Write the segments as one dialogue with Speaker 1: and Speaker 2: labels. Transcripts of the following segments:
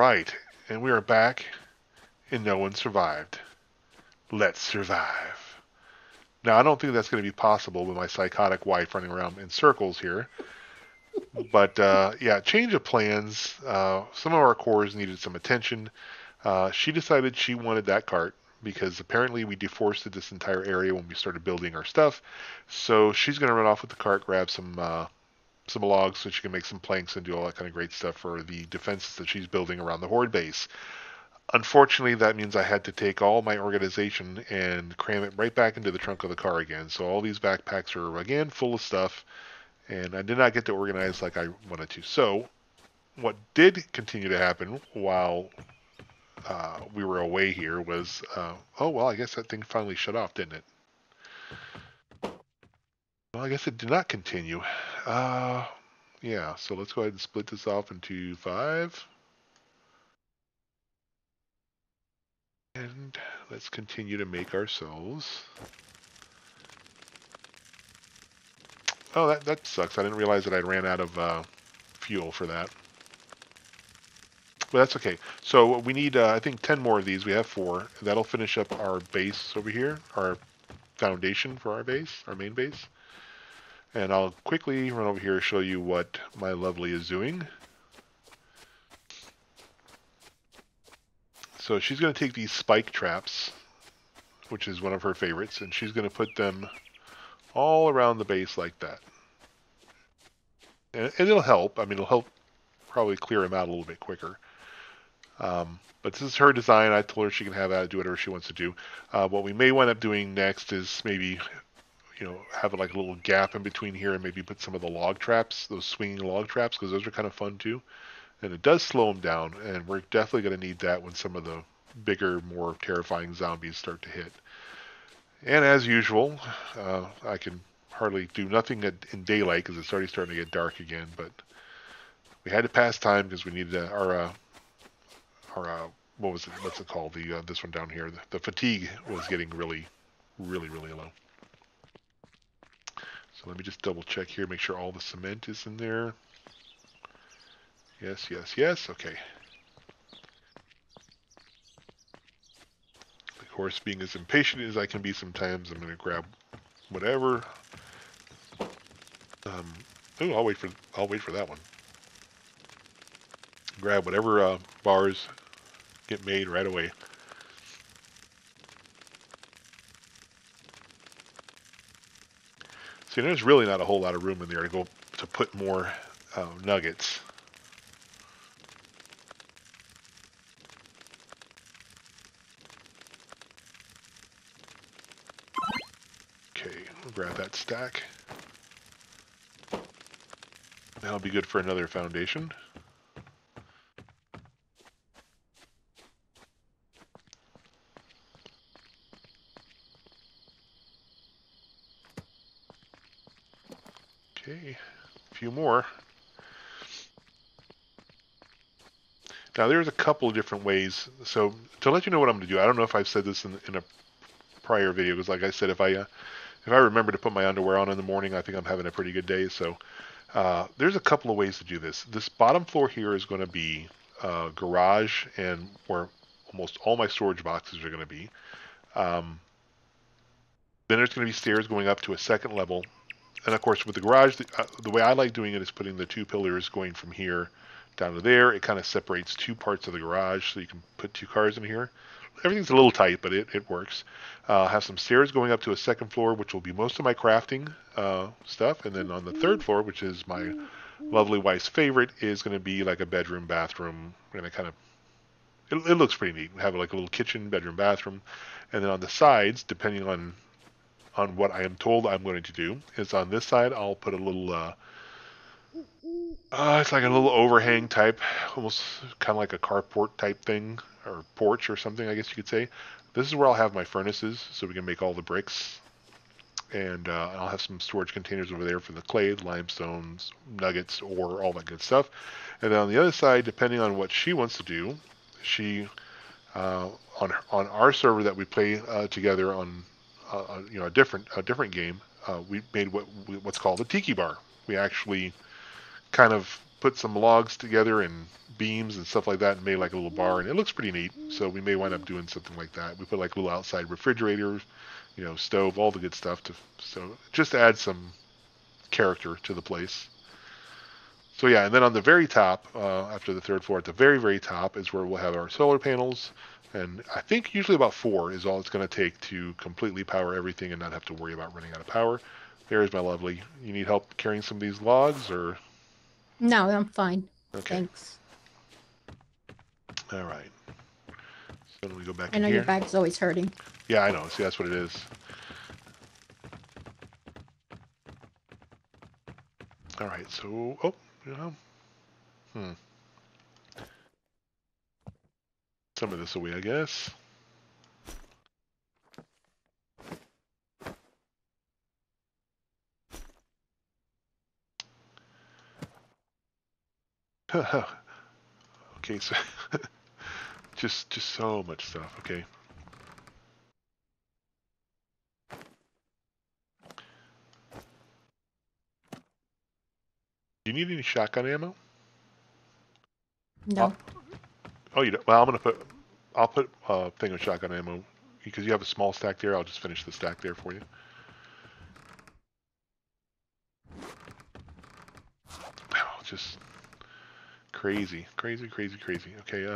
Speaker 1: Alright, and we are back, and no one survived. Let's survive. Now, I don't think that's going to be possible with my psychotic wife running around in circles here. But yeah, change of plans. Some of our cores needed some attention. She decided she wanted that cart because apparently we deforested this entire area when we started building our stuff. So she's going to run off with the cart, grab some logs so she can make some planks and do all that kind of great stuff for the defenses that she's building around the Horde base. Unfortunately, that means I had to take all my organization and cram it right back into the trunk of the car again. So all these backpacks are again full of stuff, and I did not get to organize like I wanted to. So what did continue to happen while we were away here was, oh well, I guess that thing finally shut off, didn't it? Well, I guess it did not continue. Uh, yeah, so let's go ahead and split this off into 5. And let's continue to make ourselves. Oh, that sucks. I didn't realize that I ran out of fuel for that. But that's okay. So we need, I think, 10 more of these. We have 4. That'll finish up our base over here, our foundation for our base, our main base. And I'll quickly run over here and show you what my lovely is doing. So she's going to take these spike traps, which is one of her favorites, and she's going to put them all around the base like that. And it'll help. I mean, it'll help probably clear them out a little bit quicker. But this is her design. I told her she can have that, do whatever she wants to do. What we may wind up doing next is maybe, have like a little gap in between here and maybe put some of the log traps, those swinging log traps, because those are kind of fun too. And it does slow them down, and we're definitely going to need that when some of the bigger, more terrifying zombies start to hit. And as usual, I can hardly do nothing in daylight because it's already starting to get dark again, but we had to pass time because we needed our what was it? What's it called? This one down here. The fatigue was getting really, really, really low. So let me just double check here, make sure all the cement is in there. Yes, yes, yes. Okay. Of course, being as impatient as I can be sometimes, I'm going to grab whatever. Ooh, I'll wait for that one. Grab whatever bars get made right away. See, there's really not a whole lot of room in there to put more nuggets. Okay, we'll grab that stack. That'll be good for another foundation. Okay, a few more. Now there's a couple of different ways. So to let you know what I'm going to do, I don't know if I've said this in a prior video, because like I said, if I remember to put my underwear on in the morning, I think I'm having a pretty good day. So there's a couple of ways to do this. This bottom floor here is going to be garage, and where almost all my storage boxes are going to be. Then there's going to be stairs going up to a second level. And of course, with the garage, the way I like doing it is putting the 2 pillars going from here down to there. It kind of separates 2 parts of the garage, so you can put 2 cars in here. Everything's a little tight, but it works. Have some stairs going up to a second floor, which will be most of my crafting stuff. And then on the 3rd floor, which is my lovely wife's favorite, is going to be like a bedroom, bathroom. We're going to kind of, it looks pretty neat. Have like a little kitchen, bedroom, bathroom. And then on the sides, depending on what I am told I'm going to do, is on this side I'll put a little it's like a little overhang type, almost kind of like a carport type thing, or porch or something, I guess you could say. This is where I'll have my furnaces, so we can make all the bricks. And I'll have some storage containers over there for the clay, the limestones, nuggets, ore, all that good stuff. And then on the other side, depending on what she wants to do, she on our server that we play together on a different game, we made what's called a tiki bar. We actually kind of put some logs together and beams and stuff like that and made like a little bar, and it looks pretty neat. So we may wind up doing something like that. We put like a little outside refrigerator, stove, all the good stuff so just to add some character to the place. So yeah, and then on the very top, after the third floor, at the very, very top is where we'll have our solar panels. And I think usually about 4 is all it's going to take to completely power everything and not have to worry about running out of power. There's my lovely. You need help carrying some of these logs, or?
Speaker 2: No, I'm fine.
Speaker 1: Okay.
Speaker 2: Thanks.
Speaker 1: All right. So then we go back
Speaker 2: I
Speaker 1: in
Speaker 2: know your
Speaker 1: here.
Speaker 2: back's always hurting.
Speaker 1: Yeah, I know. See, that's what it is. All right. So, oh, some of this away, I guess. Okay, so just so much stuff. Okay. Do you need any shotgun ammo?
Speaker 2: No.
Speaker 1: Oh, you don't? Well, I'll put a thing of shotgun ammo because you have a small stack there. I'll just finish the stack there for you. Oh, just crazy, crazy, crazy, crazy. Okay,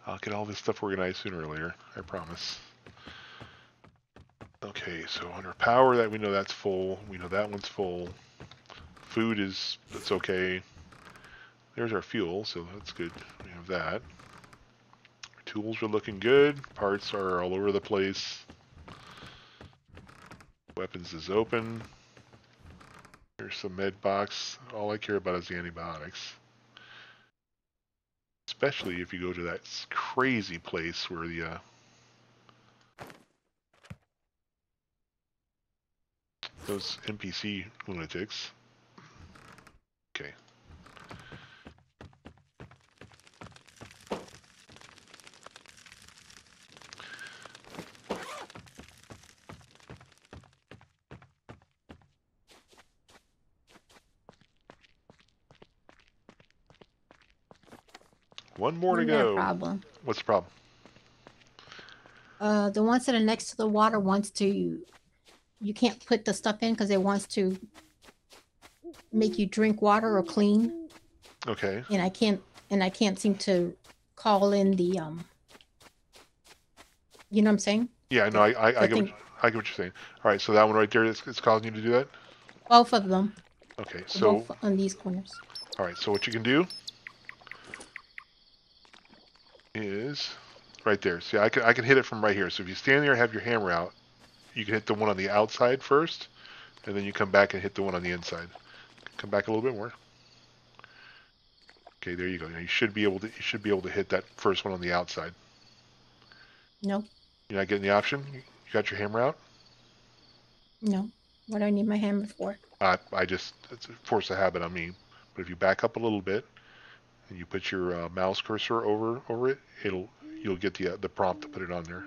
Speaker 1: I'll get all this stuff organized sooner or later. I promise. Okay, so under power, that we know that's full. We know that one's full. Food that's okay. There's our fuel, so that's good. We have that. Tools are looking good. Parts are all over the place. Weapons is open. Here's some med box. All I care about is the antibiotics. Especially if you go to that crazy place where those NPC lunatics. Okay. One more to
Speaker 2: You got a
Speaker 1: go.
Speaker 2: problem.
Speaker 1: What's the problem?
Speaker 2: The ones that are next to the water wants to. You can't put the stuff in because it wants to make you drink water or clean,
Speaker 1: Okay.
Speaker 2: and I can't. And I can't seem to call in the. You know what I'm saying?
Speaker 1: Yeah, no,
Speaker 2: The
Speaker 1: I
Speaker 2: the
Speaker 1: get
Speaker 2: thing.
Speaker 1: I get what you're saying. All right, so that one right there is causing you to do that.
Speaker 2: Both of them.
Speaker 1: Okay, so
Speaker 2: Both on these corners.
Speaker 1: all right, so what you can do is right there. See, I can hit it from right here. So if you stand there and have your hammer out, you can hit the one on the outside first, and then you come back and hit the one on the inside. Come back a little bit more. Okay, there you go. Now you should be able to hit that first one on the outside.
Speaker 2: No.
Speaker 1: You're not getting the option. You got your hammer out.
Speaker 2: No. What do I need my hammer for?
Speaker 1: It's a force of habit on me. But if you back up a little bit and you put your mouse cursor over it, you'll get the prompt to put it on there.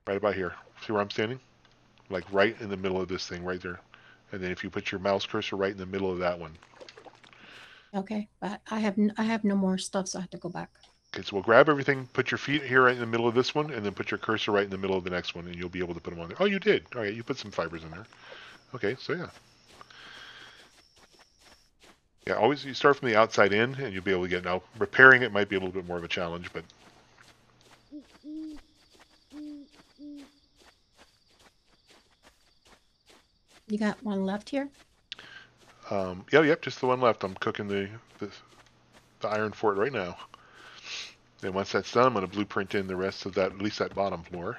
Speaker 1: Right about here. See where I'm standing? Like right in the middle of this thing, right there. And then if you put your mouse cursor right in the middle of that one.
Speaker 2: Okay, but I have no more stuff, so I have to go back.
Speaker 1: Okay, so we'll grab everything, put your feet here right in the middle of this one, and then put your cursor right in the middle of the next one, and you'll be able to put them on there. Oh, you did. All right, you put some fibers in there. Okay, so yeah. Yeah, always you start from the outside in, and you'll be able to get. Now, repairing it might be a little bit more of a challenge, but
Speaker 2: You got one left here?
Speaker 1: yep, just the one left. I'm cooking the iron for it right now. And once that's done, I'm going to blueprint in the rest of that, at least that bottom floor.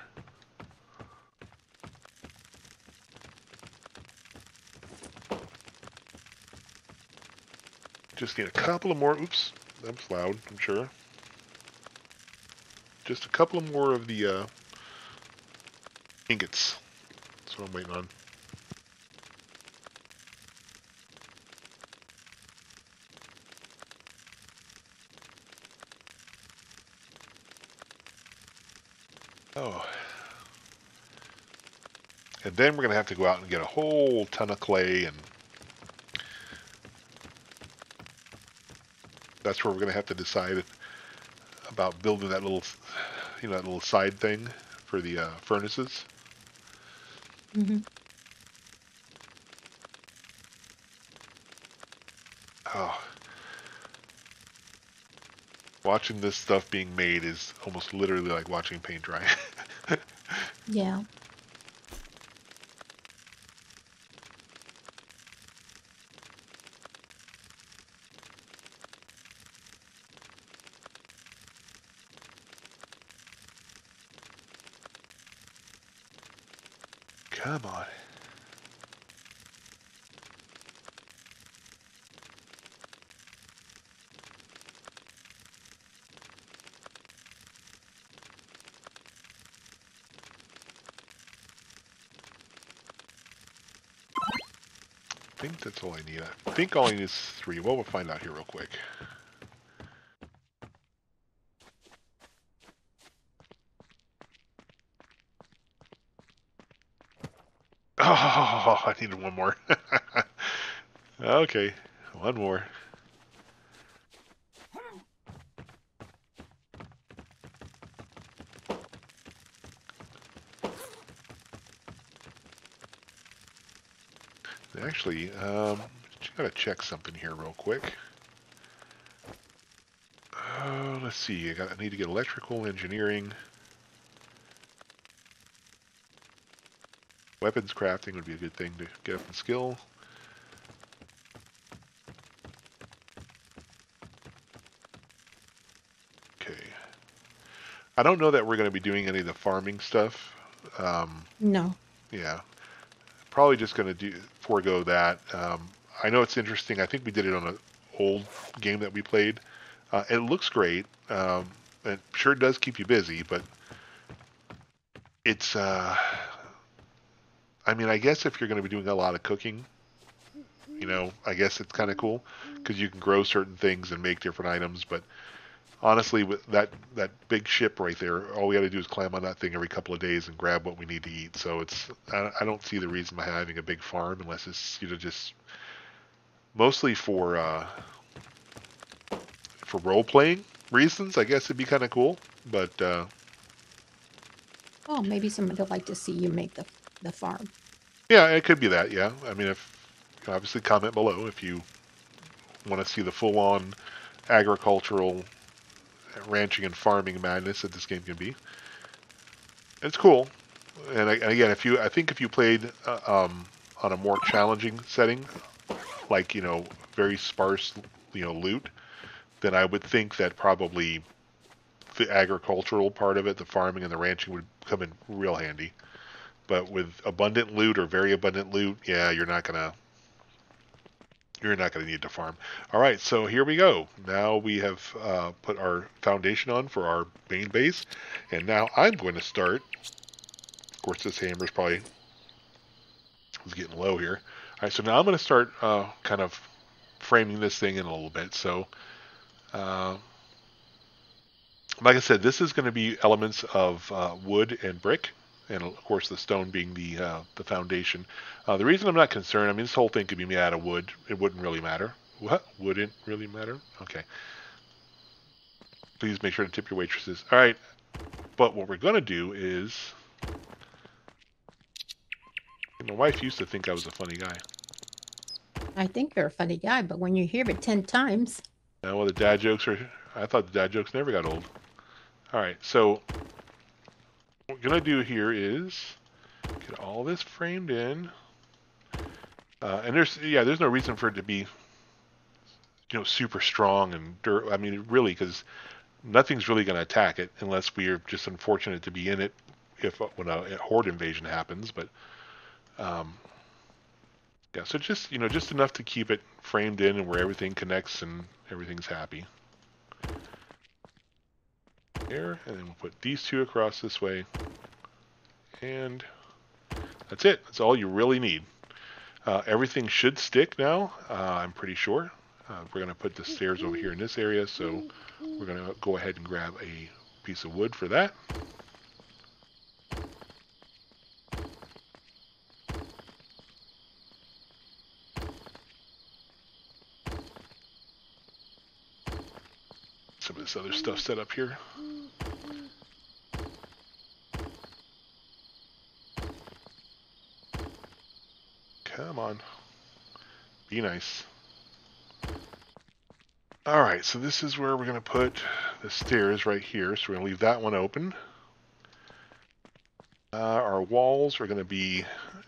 Speaker 1: Just need a couple of more. Oops, that was loud, I'm sure. Just a couple of more of the ingots. That's what I'm waiting on. Oh. And then we're going to have to go out and get a whole ton of clay, and that's where we're going to have to decide about building that little, that little side thing for the furnaces.
Speaker 2: Hmm.
Speaker 1: Oh, watching this stuff being made is almost literally like watching paint dry.
Speaker 2: Yeah.
Speaker 1: Come on. I think that's all I need. I think all I need is 3. Well, we'll find out here real quick. Oh, I needed one more. Okay, one more. Actually, just gotta check something here real quick. Let's see. I need to get electrical engineering. Weapons crafting would be a good thing to get up in skill. Okay. I don't know that we're going to be doing any of the farming stuff.
Speaker 2: No.
Speaker 1: Yeah. Probably just going to forego that. I know it's interesting. I think we did it on an old game that we played. It looks great. It sure does keep you busy, but it's, I mean, I guess if you're going to be doing a lot of cooking, I guess it's kind of cool because you can grow certain things and make different items. But honestly, with that big ship right there, all we got to do is climb on that thing every couple of days and grab what we need to eat. So I don't see the reason by having a big farm unless it's just mostly for role playing reasons. I guess it'd be kind of cool, but
Speaker 2: Oh, maybe someone would like to see you make the farm.
Speaker 1: yeah, it could be that. Yeah, I mean, if obviously comment below if you want to see the full on agricultural ranching and farming madness that this game can be. It's cool, and again, I think if you played on a more challenging setting, like very sparse loot, then I would think that probably the agricultural part of it, the farming and the ranching, would come in real handy. But with abundant loot or very abundant loot, yeah, you're not gonna need to farm. All right, so here we go. Now we have put our foundation on for our main base, and now I'm going to start. Of course, this hammer's probably is getting low here. All right, so now I'm going to start kind of framing this thing in a little bit. So, uh, like I said, this is going to be elements of wood and brick, and of course the stone being the foundation. The reason I'm not concerned, I mean, this whole thing could be made out of wood. It wouldn't really matter. What? Wouldn't really matter? Okay. Please make sure to tip your waitresses. All right. But what we're going to do is, my wife used to think I was a funny guy.
Speaker 2: I think you're a funny guy, but when you hear it 10 times,
Speaker 1: Now, well, the dad jokes are. I thought the dad jokes never got old. All right, so what we're gonna do here is get all this framed in, and there's no reason for it to be super strong and I mean, really, because nothing's really gonna attack it unless we are just unfortunate to be in it if when a horde invasion happens. But um, yeah, so just enough to keep it framed in and where everything connects and everything's happy. There, and then we'll put these two across this way, and that's it. That's all you really need. Everything should stick now, I'm pretty sure. We're going to put the stairs over here in this area, so we're going to go ahead and grab a piece of wood for that. this other stuff set up here. Come on. Be nice. Alright, so this is where we're going to put the stairs right here. So we're going to leave that one open. Our walls are going to be,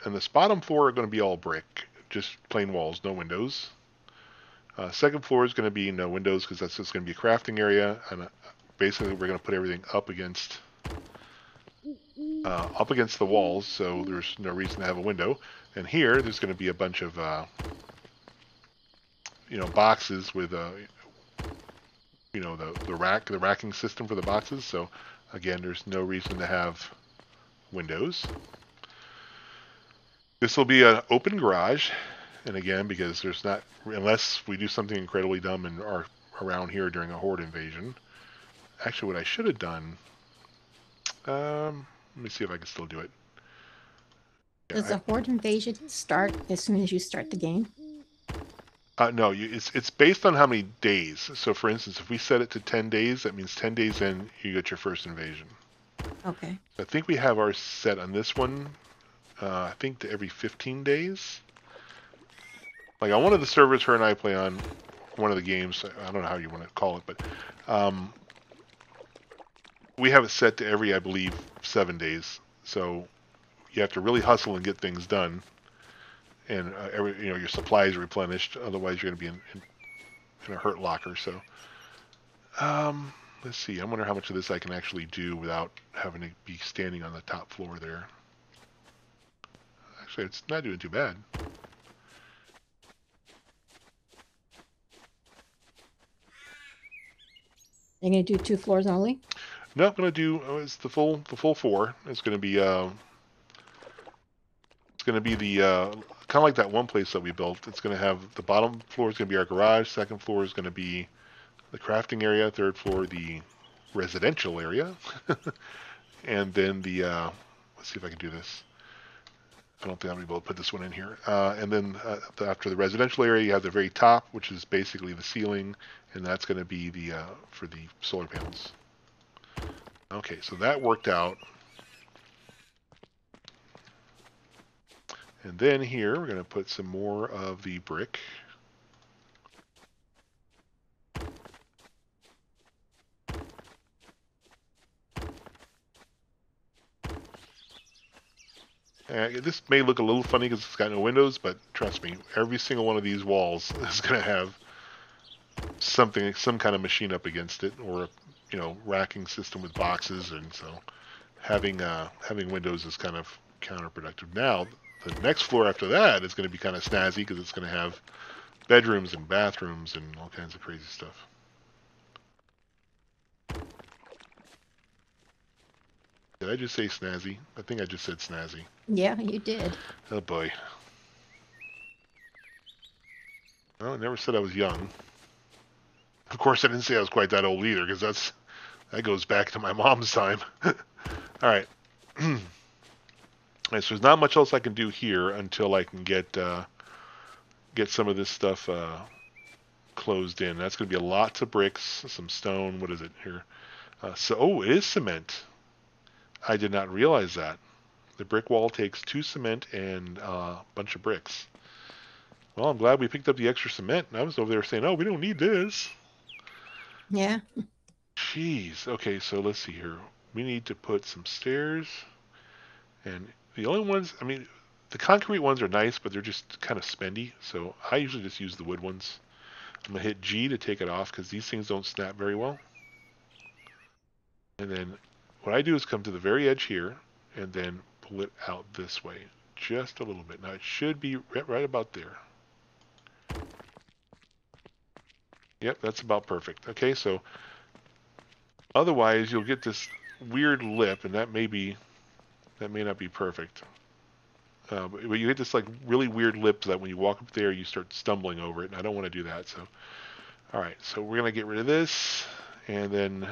Speaker 1: and this bottom floor are going to be all brick. Just plain walls, no windows. Second floor is going to be no windows because that's just going to be a crafting area. And basically we're going to put everything up against the walls, so there's no reason to have a window. And here, there's going to be a bunch of, boxes with, the racking system for the boxes. So again, there's no reason to have windows. This will be an open garage, and again, because there's not, unless we do something incredibly dumb and are around here during a horde invasion. Actually, what I should have done, let me see if I can still do it.
Speaker 2: Does the horde invasion start as soon as you start the game?
Speaker 1: No, it's based on how many days. So, for instance, if we set it to 10 days, that means 10 days in, you get your first invasion.
Speaker 2: Okay.
Speaker 1: I think we have ours set on this one, I think to every 15 days. Like on one of the servers her and I play on, one of the games, I don't know how you want to call it, but we have it set to every, I believe, 7 days. So you have to really hustle and get things done. And your supplies replenished. Otherwise, you're going to be in a hurt locker. So, let's see. I wonder how much of this I can actually do without having to be standing on the top floor there. Actually, it's not doing too bad.
Speaker 2: You're going to do 2 floors only?
Speaker 1: No, I'm going to do it's the full 4. It's going to be kind of like that one place that we built. It's going to have the bottom floor is going to be our garage. Second floor is going to be the crafting area. Third floor, the residential area. And then let's see if I can do this. I don't think I'm going to be able to put this one in here. And then after the residential area, you have the very top, which is basically the ceiling, and that's going to be for the solar panels. Okay, so that worked out. And then here, we're going to put some more of the brick. This may look a little funny because it's got no windows, but trust me, every single one of these walls is going to have some kind of machine up against it, or racking system with boxes, and so having windows is kind of counterproductive. Now, the next floor after that is going to be kind of snazzy because it's going to have bedrooms and bathrooms and all kinds of crazy stuff. Did I just say snazzy? I think I just said snazzy.
Speaker 2: Yeah, you did.
Speaker 1: Oh boy. Well, I never said I was young. Of course, I didn't say I was quite that old either, because that goes back to my mom's time. All right. All right. So there's not much else I can do here until I can get some of this stuff closed in. That's going to be lots of bricks, some stone. What is it here? It is cement. I did not realize that. The brick wall takes 2 cement and a bunch of bricks. Well, I'm glad we picked up the extra cement. And I was over there saying, oh, we don't need this.
Speaker 2: Yeah.
Speaker 1: Jeez. Okay, so let's see here. We need to put some stairs. And the only ones, I mean, the concrete ones are nice, but they're just kind of spendy. So I usually just use the wood ones. I'm going to hit G to take it off because these things don't snap very well. And then what I do is come to the very edge here and then pull it out this way just a little bit. Now it should be right about there. Yep, that's about perfect. Okay, so otherwise you'll get this weird lip, and that may not be perfect. But you get this like really weird lip that when you walk up there you start stumbling over it, and I don't want to do that. So, all right, so we're gonna get rid of this, and then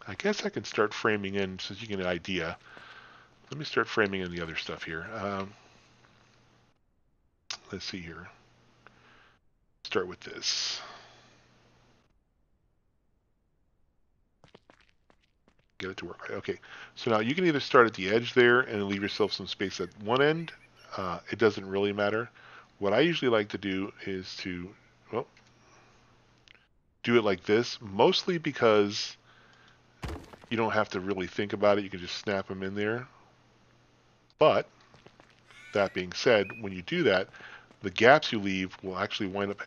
Speaker 1: I guess I can start framing in so you get an idea. Let me start framing in the other stuff here. Let's see here. Start with this. Get it to work. Right? Okay, so now you can either start at the edge there and leave yourself some space at one end. It doesn't really matter. What I usually like to do is to, well, do it like this, mostly because you don't have to really think about it. You can just snap them in there. But that being said, when you do that, the gaps you leave will actually wind up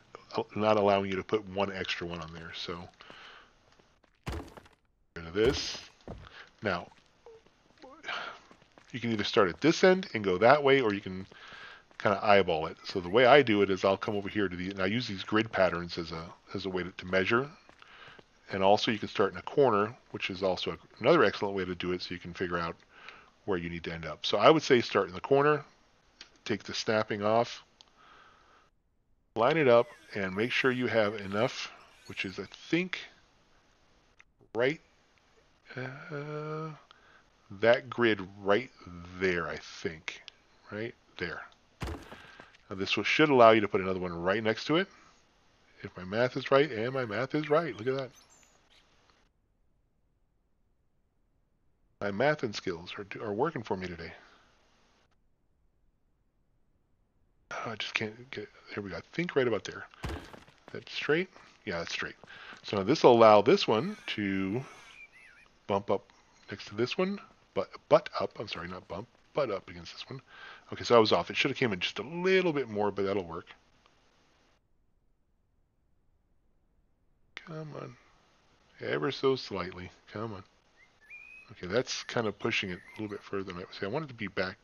Speaker 1: not allowing you to put one extra one on there. So, rid of this. Now, you can either start at this end and go that way, or you can kind of eyeball it. So the way I do it is I'll come over here to the, and I use these grid patterns as a way to measure. And also you can start in a corner, which is also another excellent way to do it so you can figure out where you need to end up. So I would say start in the corner, take the snapping off, line it up, and make sure you have enough, which is I think right, that grid right there, I think. Right there. Now this should allow you to put another one right next to it. If my math is right, and my math is right. Look at that. My math and skills are working for me today. Oh, I just can't get it. There we go. I think right about there. That's straight? Yeah, that's straight. So now this will allow this one to bump up next to this one, butt up. I'm sorry, not bump, butt up against this one. Okay, so I was off. It should have came in just a little bit more, but that'll work. Come on. Ever so slightly. Come on. Okay, that's kind of pushing it a little bit further than I say. I wanted to be back.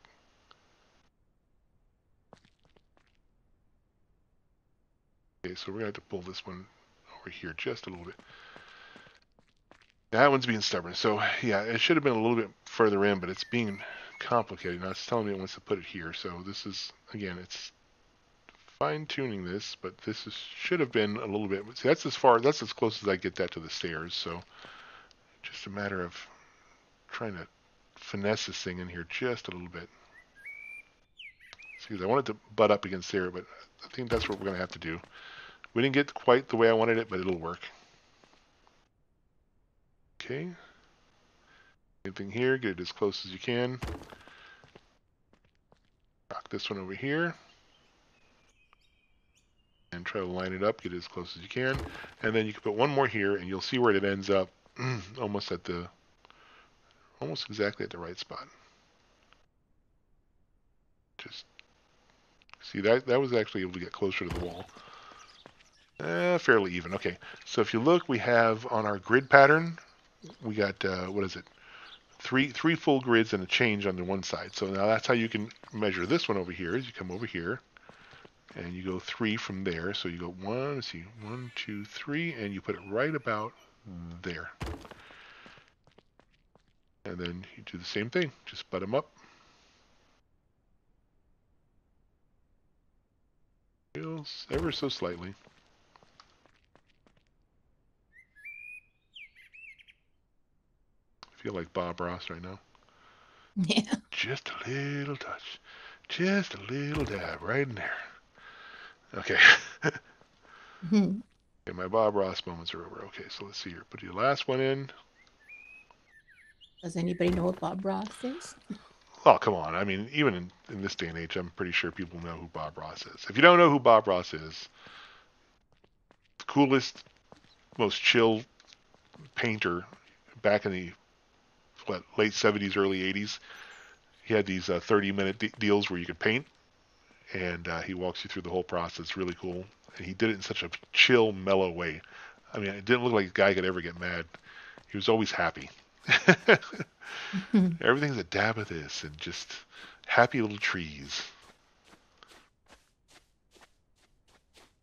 Speaker 1: Okay, so we're going to have to pull this one over here just a little bit. That one's being stubborn. So, yeah, it should have been a little bit further in, but it's being complicated. Now it's telling me it wants to put it here. So this is, again, it's fine-tuning this, but this should have been a little bit. See, that's as close as I get that to the stairs. So just a matter of trying to finesse this thing in here just a little bit. See, I want it to butt up against there, but I think that's what we're going to have to do. We didn't get quite the way I wanted it, but it'll work. Okay. Same thing here. Get it as close as you can. Rock this one over here. And try to line it up. Get it as close as you can. And then you can put one more here, and you'll see where it ends up. Almost exactly at the right spot. Just see that was actually able to get closer to the wall. Fairly even. Okay, so if you look, we have on our grid pattern, we got what is it? Three full grids and a change on the one side. So now that's how you can measure this one over here. Is you come over here, and you go 3 from there. So you go 1, let's see, 1, 2, 3, and you put it right about there. And then you do the same thing. Just butt them up. Ever so slightly. I feel like Bob Ross right now.
Speaker 2: Yeah.
Speaker 1: Just a little touch. Just a little dab right in there. Okay.
Speaker 2: Mhm.
Speaker 1: Okay, my Bob Ross moments are over. Okay, so let's see here. Put your last one in.
Speaker 2: Does anybody know what Bob Ross is?
Speaker 1: Oh, come on. I mean, even in this day and age, I'm pretty sure people know who Bob Ross is. If you don't know who Bob Ross is, the coolest, most chill painter back in the late 70s, early 80s. He had these 30-minute deals where you could paint, and he walks you through the whole process. Really cool. And he did it in such a chill, mellow way. I mean, it didn't look like a guy could ever get mad. He was always happy. Everything's a dab of this and just happy little trees.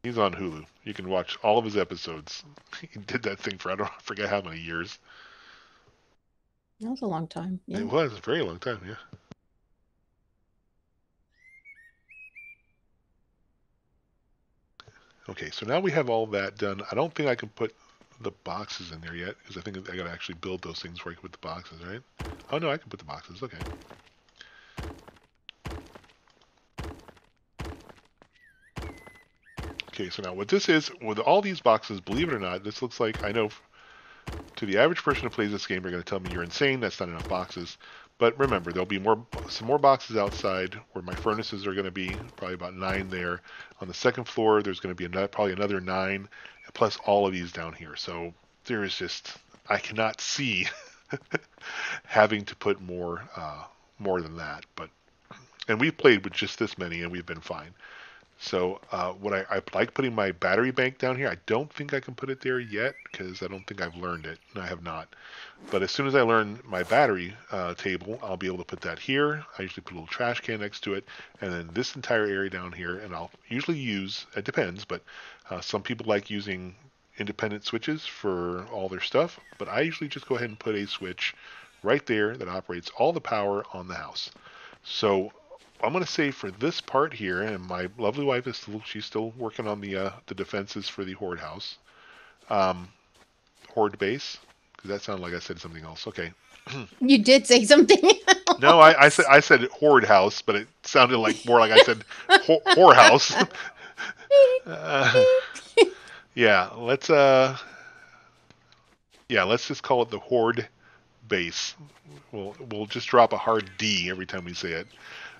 Speaker 1: He's on Hulu. You can watch all of his episodes. He did that thing for I forget how many years.
Speaker 2: That was a long time. Yeah.
Speaker 1: It was a very long time, yeah. Okay, so now we have all that done. I don't think I can put the boxes in there yet, because I think I gotta actually build those things where I can put the boxes, right? Oh no, I can put the boxes, okay. Okay, so now what this is, with all these boxes, believe it or not, this looks like, I know to the average person who plays this game, they're going to tell me you're insane. That's not enough boxes. But remember, there'll be some more boxes outside where my furnaces are going to be, probably about 9 there. On the second floor, there's going to be probably another 9, plus all of these down here. So there is just, I cannot see having to put more than that. And we've played with just this many, and we've been fine. So what I like putting my battery bank down here. I don't think I can put it there yet because I don't think I've learned it. I have not. But as soon as I learn my battery table, I'll be able to put that here. I usually put a little trash can next to it, and then this entire area down here. And I'll usually use, it depends, but some people like using independent switches for all their stuff. But I usually just go ahead and put a switch right there that operates all the power on the house. So I'm going to say for this part here, and my lovely wife is she's still working on the defenses for the horde house, horde base, because that sounded like I said something else. Okay.
Speaker 2: You did say something.
Speaker 1: No, I said horde house, but it sounded more like I said whore house. Yeah, let's just call it the horde base. We'll just drop a hard D every time we say it.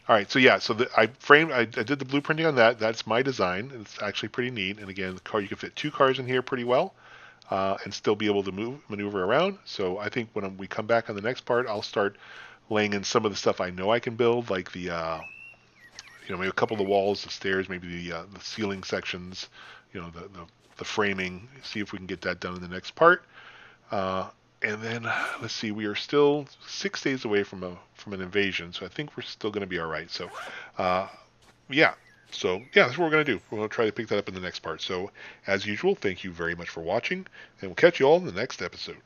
Speaker 1: All right, so yeah, I did the blueprinting on that. That's my design. It's actually pretty neat. And again, you can fit 2 cars in here pretty well, and still be able to maneuver around. So I think when we come back on the next part, I'll start laying in some of the stuff I know I can build, like the, maybe a couple of the walls, the stairs, maybe the ceiling sections, the framing. See if we can get that done in the next part. And then let's see, we are still 6 days away from an invasion, so I think we're still going to be all right. So, that's what we're going to do. We're going to try to pick that up in the next part. So, as usual, thank you very much for watching, and we'll catch you all in the next episode.